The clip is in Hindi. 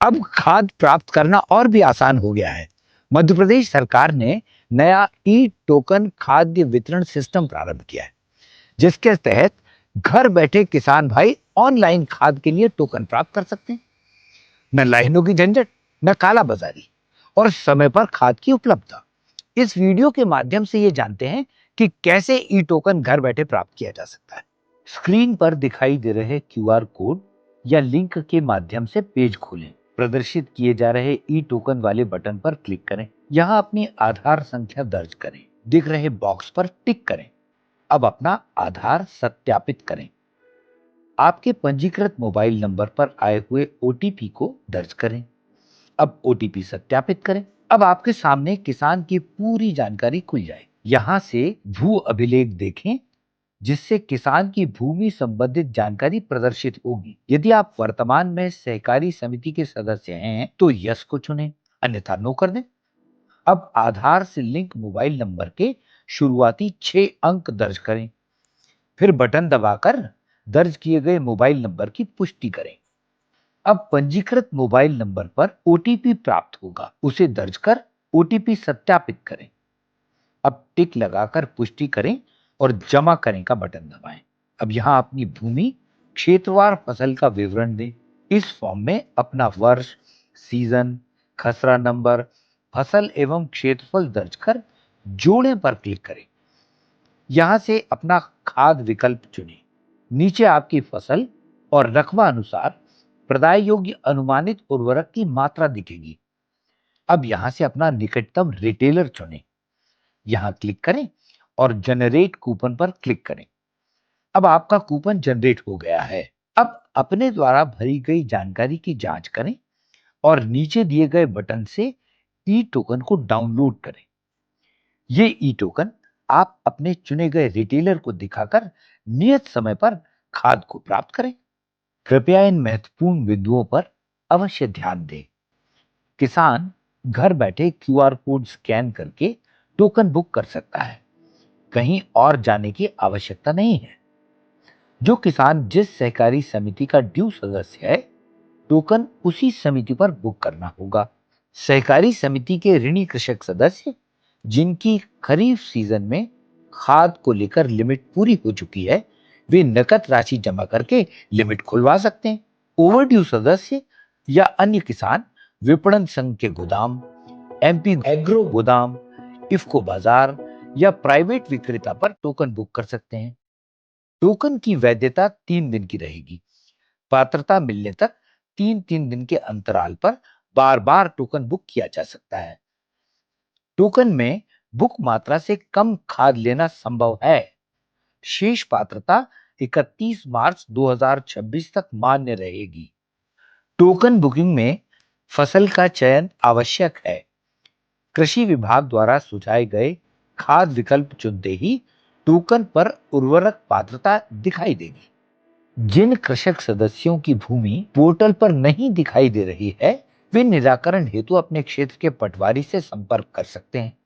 अब खाद प्राप्त करना और भी आसान हो गया है। मध्य प्रदेश सरकार ने नया ई टोकन खाद्य वितरण सिस्टम प्रारंभ किया है, जिसके तहत घर बैठे किसान भाई ऑनलाइन खाद के लिए टोकन प्राप्त कर सकते हैं। न लाइनों की झंझट, न काला बाजारी, और समय पर खाद की उपलब्धता। इस वीडियो के माध्यम से ये जानते हैं कि कैसे ई टोकन घर बैठे प्राप्त किया जा सकता है। स्क्रीन पर दिखाई दे रहे क्यूआर कोड या लिंक के माध्यम से पेज खोलें। प्रदर्शित किए जा रहे ई टोकन वाले बटन पर क्लिक करें। यहां अपनी आधार संख्या दर्ज करें। दिख रहे बॉक्स पर टिक करें। अब अपना आधार सत्यापित करें। आपके पंजीकृत मोबाइल नंबर पर आए हुए ओटीपी को दर्ज करें। अब ओटीपी सत्यापित करें। अब आपके सामने किसान की पूरी जानकारी खुल जाए। यहां से भू अभिलेख देखें, जिससे किसान की भूमि संबंधित जानकारी प्रदर्शित होगी। यदि आप वर्तमान में सहकारी समिति के सदस्य हैं तो यस को चुनें, अन्यथा नो कर दें। अब आधार से लिंक मोबाइल नंबर के शुरुआती 6 अंक दर्ज करें। फिर बटन दबाकर दर्ज किए गए मोबाइल नंबर की पुष्टि करें। अब पंजीकृत मोबाइल नंबर पर ओटीपी प्राप्त होगा, उसे दर्ज कर ओटीपी सत्यापित करें। अब टिक लगाकर पुष्टि करें और जमा करें का बटन दबाएं। अब यहां अपनी भूमि, क्षेत्रवार फसल का विवरण दें। इस फॉर्म में अपना वर्ष, सीजन, खसरा नंबर, फसल एवं क्षेत्रफल दर्ज कर जोड़ें पर क्लिक करें। यहां से अपना खाद विकल्प चुनें। नीचे आपकी फसल और रकबा अनुसार प्रदाय योग्य अनुमानित उर्वरक की मात्रा दिखेगी। अब यहां से अपना निकटतम रिटेलर चुनें। यहां क्लिक करें और जनरेट कूपन पर क्लिक करें। अब आपका कूपन जनरेट हो गया है। अब अपने द्वारा भरी गई जानकारी की जांच करें और नीचे दिए गए बटन से ई टोकन को डाउनलोड करें। ये ई टोकन आप अपने चुने गए रिटेलर को दिखाकर नियत समय पर खाद को प्राप्त करें। कृपया इन महत्वपूर्ण बिंदुओं पर अवश्य ध्यान दें। किसान घर बैठे क्यूआर कोड स्कैन करके टोकन बुक कर सकता है। कहीं और जाने की आवश्यकता नहीं है। जो किसान जिस सहकारी समिति का ड्यू सदस्य है, टोकन उसी समिति पर बुक करना होगा। सहकारी समिति के ऋणी कृषक सदस्य, जिनकी खरीफ सीजन में खाद को लेकर लिमिट पूरी हो चुकी है, वे नकद राशि जमा करके लिमिट खुलवा सकते हैं। ओवरड्यू सदस्य या अन्य किसान विपणन संघ के गोदाम, एमपी एग्रो गोदाम, इफ्को बाजार या प्राइवेट विक्रेता पर टोकन बुक कर सकते हैं। टोकन की वैधता 3 दिन की रहेगी। पात्रता मिलने तक 3-3 दिन के अंतराल पर बार बार टोकन बुक किया जा सकता है। टोकन में बुक मात्रा से कम खाद लेना संभव है। शेष पात्रता 31 मार्च 2026 तक मान्य रहेगी। टोकन बुकिंग में फसल का चयन आवश्यक है। कृषि विभाग द्वारा सुझाए गए खाद विकल्प चुनते ही टोकन पर उर्वरक पात्रता दिखाई देगी। जिन कृषक सदस्यों की भूमि पोर्टल पर नहीं दिखाई दे रही है, वे निराकरण हेतु अपने क्षेत्र के पटवारी से संपर्क कर सकते हैं।